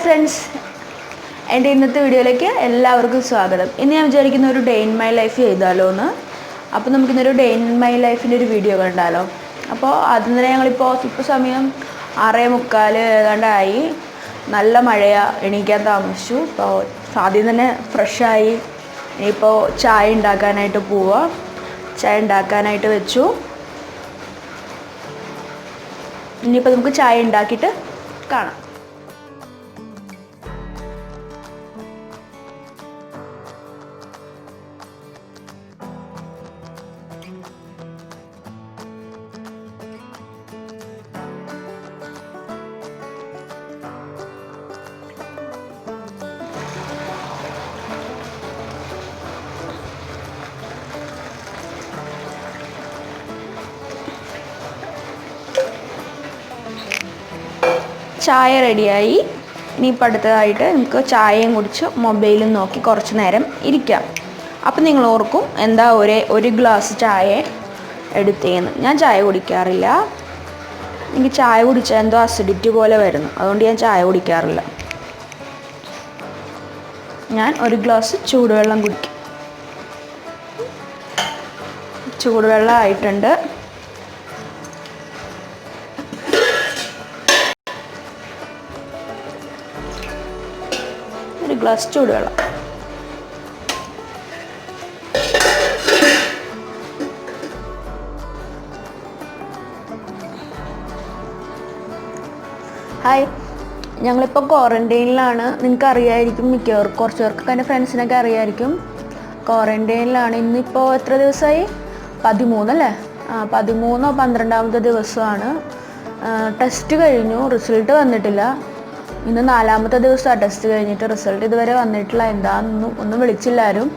Friends, എൻ്റെ ഇന്നത്തെ വീഡിയോയിലേക്ക് എല്ലാവർക്കും സ്വാഗതം. ഇന്ന് ഞാൻ വിചാരിക്കുന്ന ഒരു ഡേ ഇൻ മൈ ലൈഫ് ചെയ്താലോ എന്ന്. അപ്പോൾ നമുക്കിന്നൊരു ഡേ ഇൻ മൈ ലൈഫിൻ്റെ ഒരു വീഡിയോ കണ്ടാലോ. അപ്പോൾ അതിൽ നിന്ന് ഇപ്പോൾ സമയം 6:45 ഏതാണ്ടായി. നല്ല മഴയാണ്, എണീക്കാൻ താമസിച്ചു. അപ്പോൾ ആദ്യം തന്നെ ഫ്രഷായി ഇനിയിപ്പോൾ ചായ ഉണ്ടാക്കാനായിട്ട് പോവുക. ചായ ഉണ്ടാക്കാനായിട്ട് വെച്ചു. ഇനിയിപ്പോൾ നമുക്ക് ചായ ഉണ്ടാക്കിയിട്ട് കാണാം. ചായ റെഡിയായി. ഇനിയിപ്പോൾ അടുത്തതായിട്ട് നമുക്ക് ചായയും കുടിച്ച് മൊബൈലും നോക്കി കുറച്ച് നേരം ഇരിക്കാം. അപ്പം നിങ്ങൾ ഓർക്കും എന്താ ഒരു ഗ്ലാസ് ചായ എടുത്തേന്ന്. ഞാൻ ചായ കുടിക്കാറില്ല. എനിക്ക് ചായ കുടിച്ചാൽ എന്തോ അസിഡിറ്റി പോലെ വരുന്നു. അതുകൊണ്ട് ഞാൻ ചായ കുടിക്കാറില്ല. ഞാൻ ഒരു ഗ്ലാസ് ചൂടുവെള്ളം കുടിക്കും. ചൂടുവെള്ളം ആയിട്ടുണ്ട്. ഒരു ഗ്ലാസ് ചൂടുവെള്ളം. ഹായ്, ഞങ്ങളിപ്പോൾ ക്വാറൻറ്റൈനിലാണ്. നിങ്ങൾക്ക് അറിയാമായിരിക്കും, മിക്കവർക്കും കുറച്ച് പേർക്ക് എൻ്റെ ഫ്രണ്ട്സിനൊക്കെ അറിയാമായിരിക്കും. ക്വാറൻറ്റൈനിലാണ്. ഇന്നിപ്പോൾ എത്ര ദിവസമായി? 13 അല്ലേ? 13 12ാമത്തെ ദിവസമാണ്. ടെസ്റ്റ് കഴിഞ്ഞു, റിസൾട്ട് വന്നിട്ടില്ല. ഇന്ന് 4ാമത്തെ ദിവസമാണ് ടെസ്റ്റ് കഴിഞ്ഞിട്ട്. റിസൾട്ട് ഇതുവരെ വന്നിട്ടില്ല. ഒന്നും വിളിച്ചില്ലാരും.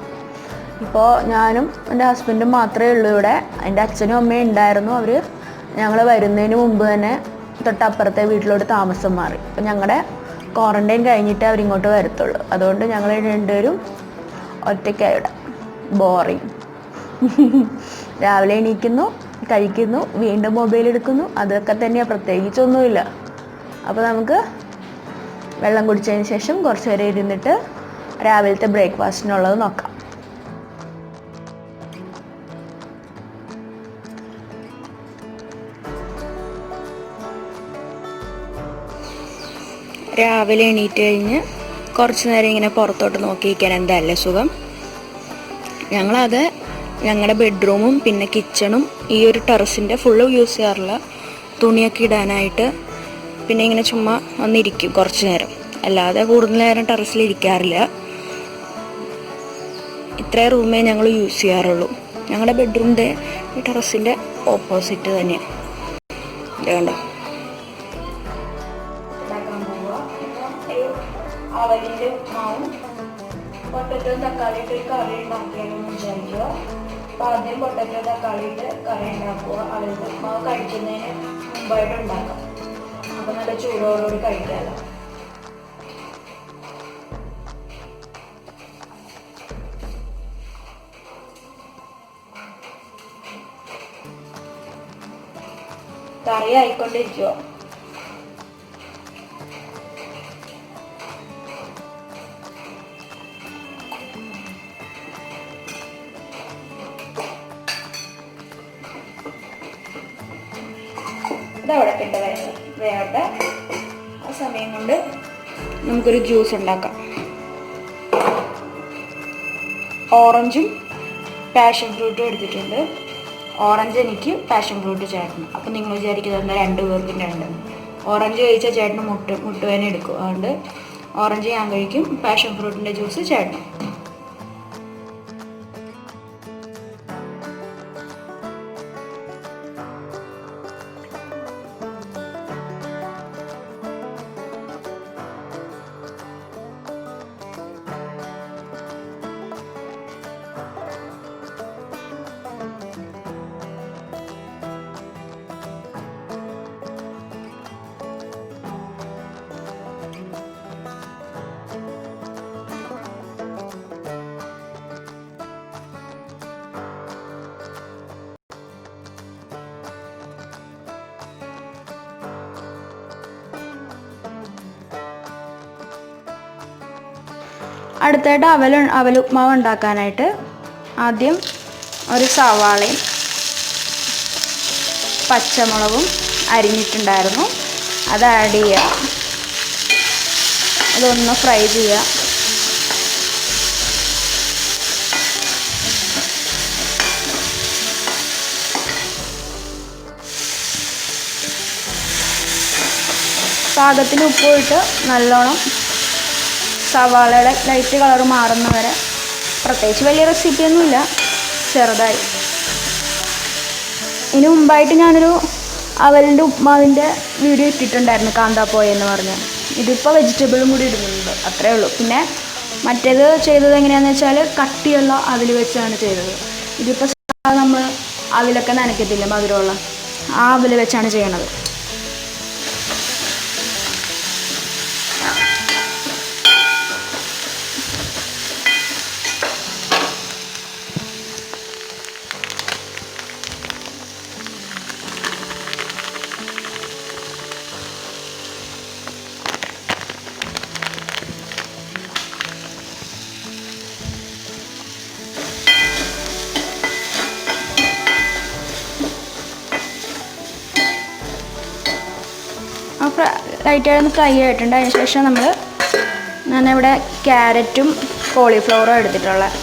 ഇപ്പോൾ ഞാനും എൻ്റെ ഹസ്ബൻഡും മാത്രമേ ഉള്ളൂ ഇവിടെ. എൻ്റെ അച്ഛനും അമ്മയും ഉണ്ടായിരുന്നു. അവർ ഞങ്ങൾ വരുന്നതിന് മുമ്പ് തന്നെ തൊട്ടപ്പുറത്തെ വീട്ടിലോട്ട് താമസം മാറി. അപ്പോൾ ഞങ്ങളുടെ ക്വാറൻറ്റൈൻ കഴിഞ്ഞിട്ടേ അവരിങ്ങോട്ട് വരത്തുള്ളൂ. അതുകൊണ്ട് ഞങ്ങൾ രണ്ടുപേരും ഒറ്റയ്ക്കായി ഇവിടെ. ബോറിങ്. രാവിലെ എണീക്കുന്നു, കഴിക്കുന്നു, വീണ്ടും മൊബൈൽ എടുക്കുന്നു. അതൊക്കെ തന്നെയാണ്, പ്രത്യേകിച്ചൊന്നുമില്ല. അപ്പോൾ നമുക്ക് വെള്ളം കുടിച്ചതിന് ശേഷം കുറച്ച് നേരം ഇരുന്നിട്ട് രാവിലത്തെ ബ്രേക്ക്ഫാസ്റ്റിനുള്ളത് നോക്കാം. രാവിലെ എണീറ്റ് കഴിഞ്ഞ് കുറച്ച് നേരം ഇങ്ങനെ പുറത്തോട്ട് നോക്കിയിരിക്കാൻ എന്താല്ലേ സുഖം. ഞങ്ങളത് ഞങ്ങളുടെ ബെഡ്റൂമും പിന്നെ കിച്ചണും ഈ ഒരു ടെറസിൻ്റെ ഫുള്ള് യൂസ് ചെയ്യാറില്ല. തുണിയൊക്കെ ഇടാനായിട്ട് പിന്നെ ഇങ്ങനെ ചുമ്മാ വന്നിരിക്കും കുറച്ച് നേരം. അല്ലാതെ കൂടുതൽ നേരം ടെറസിൽ ഇരിക്കാറില്ല. ഇത്രയും റൂമേ ഞങ്ങൾ യൂസ് ചെയ്യാറുള്ളൂ. ഞങ്ങളുടെ ബെഡ്റൂമിൻ്റെ ഈ ടെറസിൻ്റെ ഓപ്പോസിറ്റ് തന്നെയാണ്. കണ്ടോ? അവലിൻ്റെ മാവും പൊട്ടറ്റോ തക്കാളിയിട്ട് ഒരു കറി ഉണ്ടാക്കിയാലെന്ന് വിചാരിക്കുക. അപ്പോൾ ആദ്യം പൊട്ടറ്റോ തക്കാളിയിട്ട് കറി ഉണ്ടാക്കുക. അവലിൻ്റെ മാവ് കഴിക്കുന്നതിന് മുമ്പായിട്ട് ഉണ്ടാക്കാം. അപ്പോൾ നല്ല ചൂടോടുകൂടി കഴിക്കാമല്ലോ. കറി ആയിക്കൊണ്ടിരിക്കുമോ? ഇതവിടെ കിട്ട വേവട്ടെ. ആ സമയം കൊണ്ട് നമുക്കൊരു ജ്യൂസ് ഉണ്ടാക്കാം. ഓറഞ്ചും പാഷൻ ഫ്രൂട്ടും എടുത്തിട്ടുണ്ട്. ഓറഞ്ച് എനിക്ക്, പാഷൻ ഫ്രൂട്ട് ചേട്ടന്. അപ്പം നിങ്ങൾ വിചാരിക്കുന്നത് 2 പേർക്കും 2. ഓറഞ്ച് കഴിച്ചാൽ ചേട്ടന് മുട്ടുവേദന എടുക്കും. അതുകൊണ്ട് ഓറഞ്ച് ഞാൻ കഴിക്കും, പാഷൻ ഫ്രൂട്ടിൻ്റെ ജ്യൂസ് ചേട്ടനും. അടുത്തായിട്ട് അവലുപ്മാവ് ഉണ്ടാക്കാനായിട്ട് ആദ്യം ഒരു സവാളയും പച്ചമുളകും അരിഞ്ഞിട്ടുണ്ടായിരുന്നു, അത് ആഡ് ചെയ്യുക. അതൊന്ന് ഫ്രൈ ചെയ്യുക. പാകത്തിന് ഉപ്പ് ഇട്ട് നല്ലോണം സവാളയുടെ ലൈറ്റ് കളർ മാറുന്ന വരെ, പ്രത്യേകിച്ച് വലിയ റെസിപ്പിയൊന്നുമില്ല, ചെറുതായി. ഇതിന് മുമ്പായിട്ട് ഞാനൊരു അവലിൻ്റെ ഉപ്മാവിൻ്റെ വീഡിയോ ഇട്ടിട്ടുണ്ടായിരുന്നു, കാന്താ പോയ എന്ന് പറഞ്ഞ്. ഇതിപ്പോൾ വെജിറ്റബിളും കൂടി ഇടുന്നുണ്ട്, അത്രയേ ഉള്ളൂ. പിന്നെ മറ്റേത് ചെയ്തത് എങ്ങനെയാണെന്ന് വെച്ചാൽ കട്ടിയുള്ള അവിൽ വെച്ചാണ് ചെയ്തത്. ഇതിപ്പോൾ നമ്മൾ അവിലൊക്കെ നനയ്ക്കത്തില്ല മധുരമുള്ള, ആ അവിൽ വെച്ചാണ് ചെയ്യണത്. ലൈറ്റായിട്ടൊന്ന് ഫ്രൈ ആയിട്ടുണ്ട്. അതിന് ശേഷം ഞാനിവിടെ ക്യാരറ്റും കോളിഫ്ലവറും എടുത്തിട്ടുള്ളത്.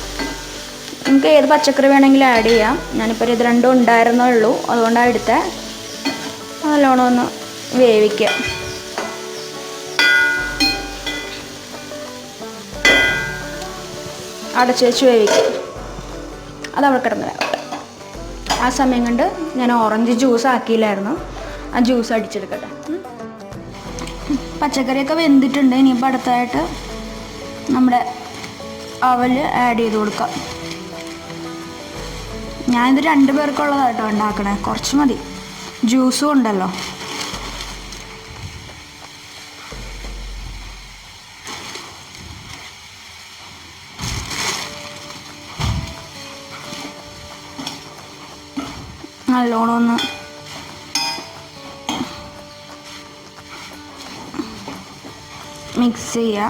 നമുക്ക് ഏത് പച്ചക്കറി വേണമെങ്കിലും ആഡ് ചെയ്യാം. ഞാനിപ്പോൾ ഇത് രണ്ടും ഉണ്ടായിരുന്നേ ഉള്ളൂ, അതുകൊണ്ടാണ് എടുത്തത്. നല്ലോണം ഒന്ന് വേവിക്കുക. അടച്ചു വെച്ച് വേവിക്കുക. അതവിടെ കിടന്ന് വേവട്ടെ. ആ സമയം കൊണ്ട് ഞാൻ ഓറഞ്ച് ജ്യൂസ് ആക്കിയില്ലായിരുന്നു, ആ ജ്യൂസ് അടിച്ചെടുക്കട്ടെ. പച്ചക്കറിയൊക്കെ വെന്തിട്ടുണ്ട്. ഇനിയിപ്പോൾ അടുത്തായിട്ട് നമ്മുടെ അവൽ ആഡ് ചെയ്ത് കൊടുക്കാം. ഞാനിത് 2 പേർക്കുള്ളതായിട്ടോ ഉണ്ടാക്കണേ, കുറച്ച് മതി, ജ്യൂസും ഉണ്ടല്ലോ. നല്ലോണം ഒന്ന് മിക്സ് ചെയ്യുക.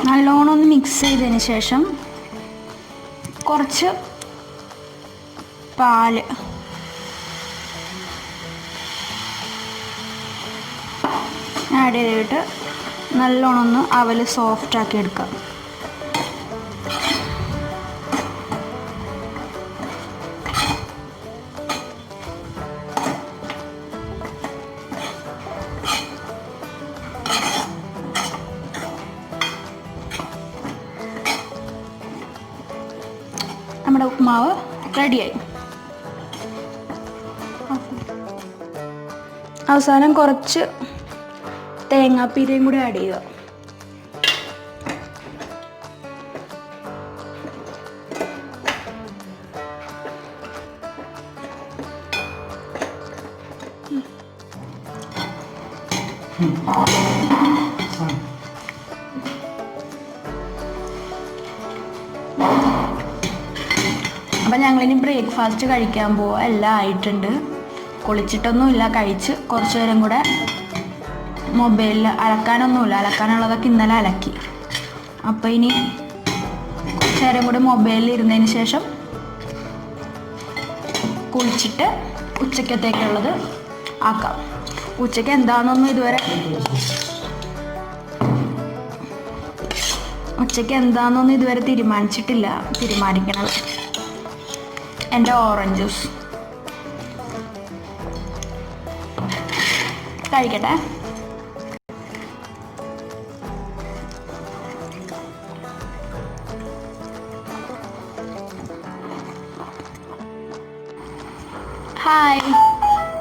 നല്ലോണം ഒന്ന് മിക്സ് ചെയ്തതിന് ശേഷം കുറച്ച് പാല് ആഡ് ചെയ്തിട്ട് നല്ലോണം ഒന്ന് അവൽ സോഫ്റ്റാക്കി എടുക്കാം. നമ്മുടെ ഉപ്മാവ് റെഡിയായി. അവസാനം കുറച്ച് തേങ്ങാപ്പീരയും കൂടി ആഡ് ചെയ്യുക. അപ്പം ഞങ്ങളിനി ബ്രേക്ക്ഫാസ്റ്റ് കഴിക്കാൻ പോവുക. എല്ലാം ആയിട്ടുണ്ട്, കുളിച്ചിട്ടൊന്നുമില്ല, കഴിച്ച് കുറച്ച് നേരം കൂടെ മൊബൈലിൽ അലക്കാനൊന്നുമില്ല, അലക്കാനുള്ളതൊക്കെ ഇന്നലെ അലക്കി. അപ്പോൾ ഇനി കുറച്ച് നേരം കൂടെ മൊബൈലിൽ ഇരുന്നതിന് ശേഷം കുളിച്ചിട്ട് ഉച്ചക്കത്തേക്കുള്ളത് ആക്കാം. ഉച്ചയ്ക്ക് എന്താണെന്നൊന്നും ഇതുവരെ തീരുമാനിച്ചിട്ടില്ല. തീരുമാനിക്കണം. എൻ്റെ ഓറഞ്ച് ജ്യൂസ് കഴിക്കട്ടെ. ഹായ്,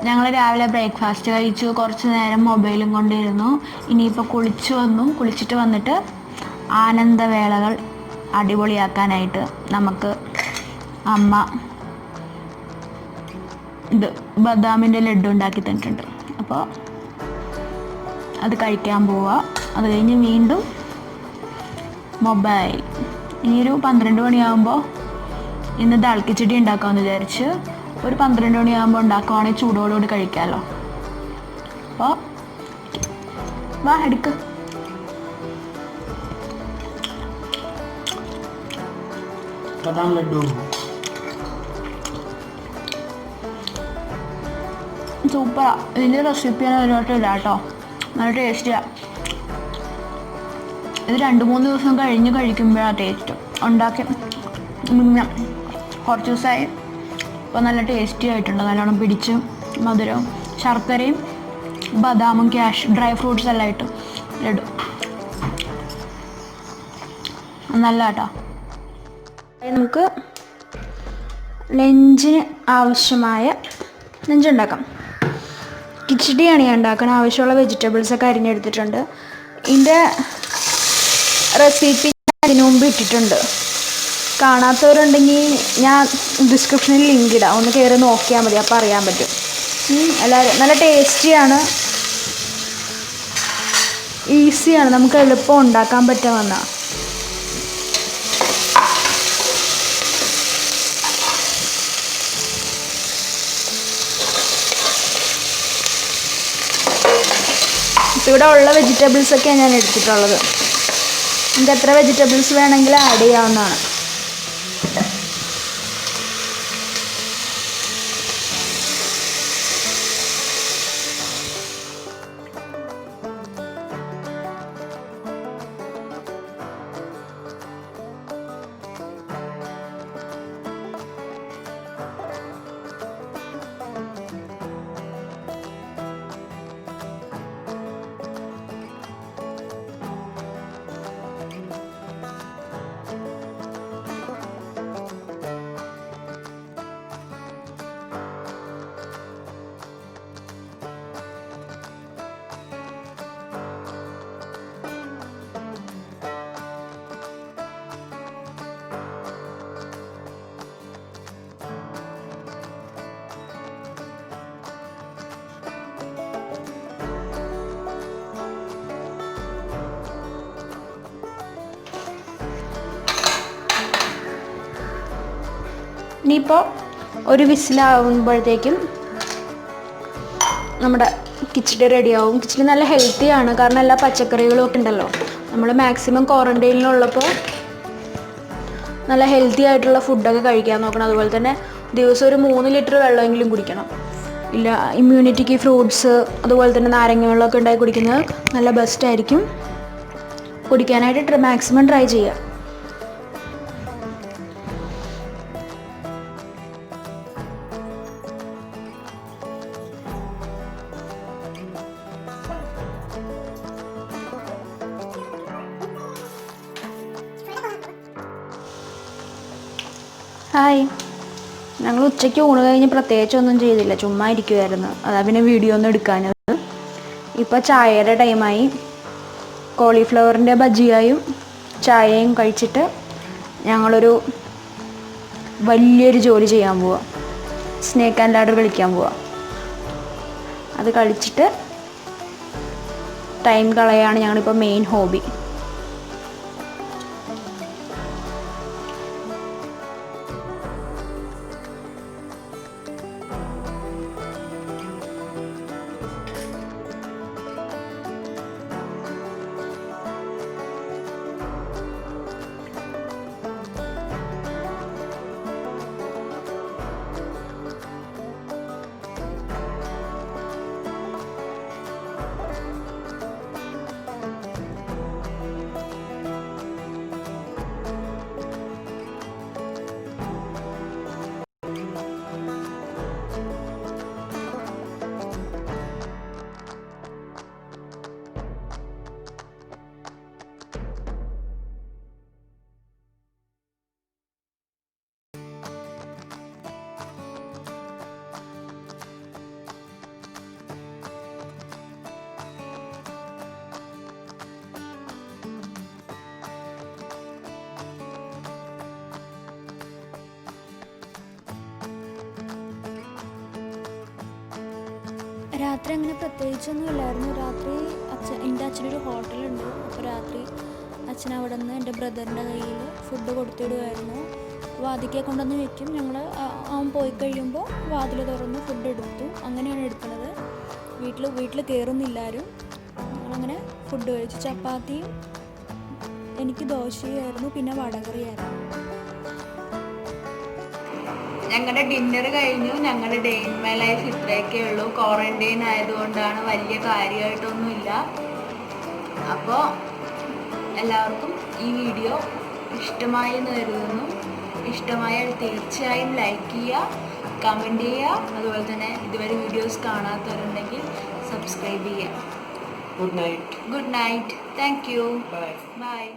ഞങ്ങൾ രാവിലെ ബ്രേക്ക്ഫാസ്റ്റ് കഴിച്ചു, കുറച്ച് നേരം മൊബൈലും കൊണ്ടിരുന്നു. ഇനിയിപ്പോൾ കുളിച്ചിട്ട് വന്നിട്ട് ആനന്ദവേളകൾ അടിപൊളിയാക്കാനായിട്ട് നമുക്ക് അമ്മ ബദാമിൻ്റെ ലഡ്ഡു ഉണ്ടാക്കി തന്നിട്ടുണ്ട്. അപ്പോൾ അത് കഴിക്കാൻ പോവുക. അത് കഴിഞ്ഞ് വീണ്ടും മൊബൈൽ. ഇനിയൊരു 12 മണിയാകുമ്പോൾ ഇന്ന് ദാൽ കിച്ചടി ഉണ്ടാക്കാമെന്ന് വിചാരിച്ച്. ഒരു 12 മണിയാകുമ്പോൾ ഉണ്ടാക്കുവാണെങ്കിൽ ചൂടോടുകൂടി കഴിക്കാമല്ലോ. അപ്പോൾ വാ എടുക്ക്. ലഡു സൂപ്പറാ. ഇതിൻ്റെ റെസിപ്പി ഞാൻ ഒരുപാട്ടില്ല കേട്ടോ, നല്ല ടേസ്റ്റിയാണ്. ഇത് 2-3 ദിവസം കഴിഞ്ഞ് കഴിക്കുമ്പോഴാണ് ടേസ്റ്റ്. ഉണ്ടാക്കി കുറച്ച് ദിവസമായി, ഇപ്പോൾ നല്ല ടേസ്റ്റി ആയിട്ടുണ്ട്. നല്ലോണം പിടിച്ച് മധുരവും ശർക്കരയും ബദാമും ഡ്രൈ ഫ്രൂട്ട്സ് എല്ലാം ഇട്ട് ലഡു നല്ല കേട്ടോ. നമുക്ക് ലഞ്ചിന് ആവശ്യമായ ലഞ്ചുണ്ടാക്കാം. കിച്ചടിയാണ് ഞാൻ ഉണ്ടാക്കണം. ആവശ്യമുള്ള വെജിറ്റബിൾസൊക്കെ അരിഞ്ഞെടുത്തിട്ടുണ്ട്. ഇതിൻ്റെ റെസിപ്പി അതിനു മുമ്പ് ഇട്ടിട്ടുണ്ട്. കാണാത്തവരുണ്ടെങ്കിൽ ഞാൻ ഡിസ്ക്രിപ്ഷനിൽ ലിങ്ക് ഇടാം, ഒന്ന് കയറി നോക്കിയാൽ മതി, അപ്പോൾ അറിയാൻ പറ്റും. എല്ലാവരും നല്ല ടേസ്റ്റിയാണ്, ഈസിയാണ്, നമുക്ക് എളുപ്പം ഉണ്ടാക്കാൻ പറ്റുമെന്നാണ്. ഇപ്പോൾ ഇവിടെ ഉള്ള വെജിറ്റബിൾസൊക്കെയാണ് ഞാൻ എടുത്തിട്ടുള്ളത്. നമുക്ക് എത്ര വെജിറ്റബിൾസ് വേണമെങ്കിലും ആഡ് ചെയ്യാവുന്നതാണ്. ഇനിയിപ്പോൾ ഒരു വിസിലാവുമ്പോഴത്തേക്കും നമ്മുടെ കിച്ചടി റെഡിയാവും. കിച്ചടി നല്ല ഹെൽത്തിയാണ്, കാരണം എല്ലാ പച്ചക്കറികളും ഒക്കെ ഉണ്ടല്ലോ. നമ്മൾ മാക്സിമം ക്വാറൻറ്റൈനിലുള്ളപ്പോൾ നല്ല ഹെൽത്തി ആയിട്ടുള്ള ഫുഡൊക്കെ കഴിക്കാൻ നോക്കണം. അതുപോലെ തന്നെ ദിവസം ഒരു 3 ലിറ്റർ വെള്ളമെങ്കിലും കുടിക്കണം. ഇല്ല, ഇമ്മ്യൂണിറ്റിക്ക് ഫ്രൂട്ട്സ് അതുപോലെ തന്നെ നാരങ്ങ വെള്ളമൊക്കെ ഉണ്ടാക്കി കുടിക്കുന്നത് നല്ല ബെസ്റ്റായിരിക്കും. കുടിക്കാനായിട്ട് മാക്സിമം ട്രൈ ചെയ്യുക. ഹായ്, ഞങ്ങൾ ഉച്ചയ്ക്ക് ഊണ് കഴിഞ്ഞ് പ്രത്യേകിച്ചൊന്നും ചെയ്തില്ല, ചുമ്മാ ഇരിക്കുമായിരുന്നു. അതാ പിന്നെ വീഡിയോ ഒന്നും എടുക്കാഞ്ഞത്. ഇപ്പോൾ ചായയുടെ ടൈമായി. കോളിഫ്ലവറിൻ്റെ ബജിയായും ചായയും കഴിച്ചിട്ട് ഞങ്ങളൊരു വലിയൊരു ജോലി ചെയ്യാൻ പോവാം. സ്നേക്ക് ആൻഡ് ലാഡർ കളിക്കാൻ പോവാം. അത് കളിച്ചിട്ട് ടൈം കളയാണ് ഞങ്ങളിപ്പോൾ മെയിൻ ഹോബി. രാത്രി അങ്ങനെ പ്രത്യേകിച്ചൊന്നും ഇല്ലായിരുന്നു. രാത്രി എൻ്റെ അച്ഛനൊരു ഹോട്ടലുണ്ട്. അപ്പോൾ രാത്രി അച്ഛൻ അവിടെ നിന്ന് എൻ്റെ ബ്രദറിൻ്റെ കയ്യിൽ ഫുഡ് കൊടുത്തിടുമായിരുന്നു. വാതിക്കെ കൊണ്ടുവന്ന് വെക്കും. ഞങ്ങൾ അവൻ പോയി കഴിയുമ്പോൾ വാതിൽ തുറന്ന് ഫുഡ് എടുത്തു. അങ്ങനെയാണ് എടുക്കുന്നത്. വീട്ടിൽ കയറുന്നില്ലാരും. ഞങ്ങളങ്ങനെ ഫുഡ് കഴിച്ചു. ചപ്പാത്തിയും എനിക്ക് ദോശയായിരുന്നു, പിന്നെ വടകറിയായിരുന്നു. ഞങ്ങളുടെ ഡിന്നർ കഴിഞ്ഞു. ഞങ്ങളുടെ ഡേ ഇൻ മൈ ലൈഫ് ഇത്രയൊക്കെ ഉള്ളൂ. ക്വാറന്റൈൻ ആയതുകൊണ്ടാണ്, വലിയ കാര്യമായിട്ടൊന്നുമില്ല. അപ്പോൾ എല്ലാവർക്കും ഈ വീഡിയോ ഇഷ്ടമായി എന്ന് കരുതുന്നു. ഇഷ്ടമായാൽ തീർച്ചയായും ലൈക്ക് ചെയ്യുക, കമൻറ്റ് ചെയ്യുക. അതുപോലെ തന്നെ ഇതുവരെ വീഡിയോസ് കാണാത്തവരുണ്ടെങ്കിൽ സബ്സ്ക്രൈബ് ചെയ്യുക. Good night. Good night. Thank you. Bye. Bye.